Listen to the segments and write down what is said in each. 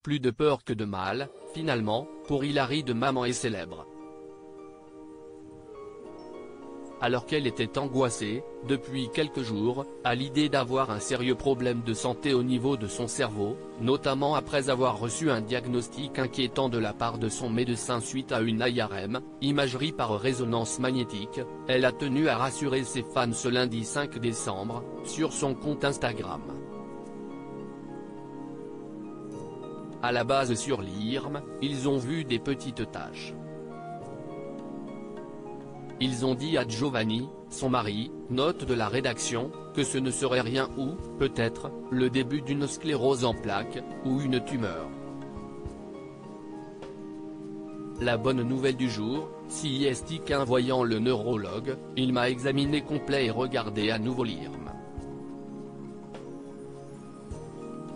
Plus de peur que de mal, finalement, pour Hilary de Maman est célèbre. Alors qu'elle était angoissée, depuis quelques jours, à l'idée d'avoir un sérieux problème de santé au niveau de son cerveau, notamment après avoir reçu un diagnostic inquiétant de la part de son médecin suite à une IRM, imagerie par résonance magnétique, elle a tenu à rassurer ses fans ce lundi 5 décembre, sur son compte Instagram. À la base sur l'IRM, ils ont vu des petites taches. Ils ont dit à Giovanni, son mari, note de la rédaction, que ce ne serait rien ou, peut-être, le début d'une sclérose en plaques, ou une tumeur. La bonne nouvelle du jour, si est qu'en voyant le neurologue, il m'a examiné complet et regardé à nouveau l'IRM.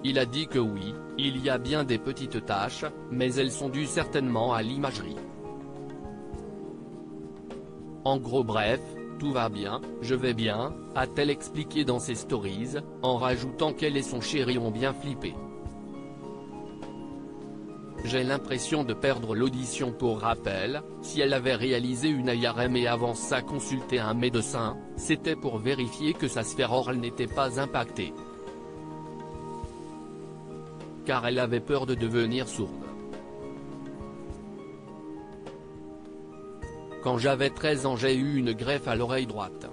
Il a dit que oui, il y a bien des petites taches, mais elles sont dues certainement à l'imagerie. En gros bref, tout va bien, je vais bien, a-t-elle expliqué dans ses stories, en rajoutant qu'elle et son chéri ont bien flippé. J'ai l'impression de perdre l'audition. Pour rappel, si elle avait réalisé une IRM et avant ça consulté un médecin, c'était pour vérifier que sa sphère orale n'était pas impactée. Car elle avait peur de devenir sourde. Quand j'avais 13 ans j'ai eu une greffe à l'oreille droite.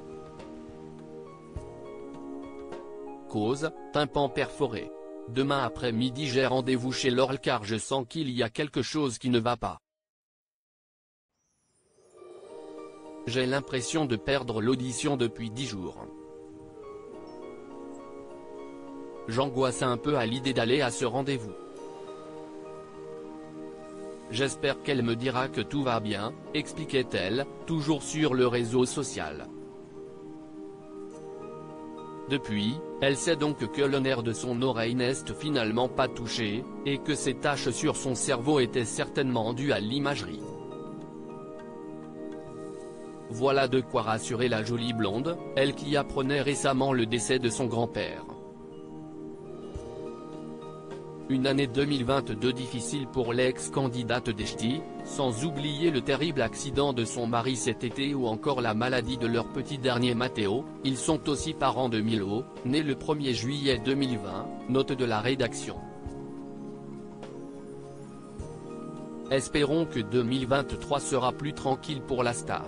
Cause, tympan perforé. Demain après-midi j'ai rendez-vous chez l'oral car je sens qu'il y a quelque chose qui ne va pas. J'ai l'impression de perdre l'audition depuis 10 jours. J'angoisse un peu à l'idée d'aller à ce rendez-vous. J'espère qu'elle me dira que tout va bien, expliquait-elle, toujours sur le réseau social. Depuis, elle sait donc que le nerf de son oreille n'est finalement pas touché, et que ces taches sur son cerveau étaient certainement dues à l'imagerie. Voilà de quoi rassurer la jolie blonde, elle qui apprenait récemment le décès de son grand-père. Une année 2022 difficile pour l'ex-candidate d'Echti, sans oublier le terrible accident de son mari cet été ou encore la maladie de leur petit dernier Matteo. Ils sont aussi parents de Milo, né le 1er juillet 2020, note de la rédaction. Espérons que 2023 sera plus tranquille pour la star.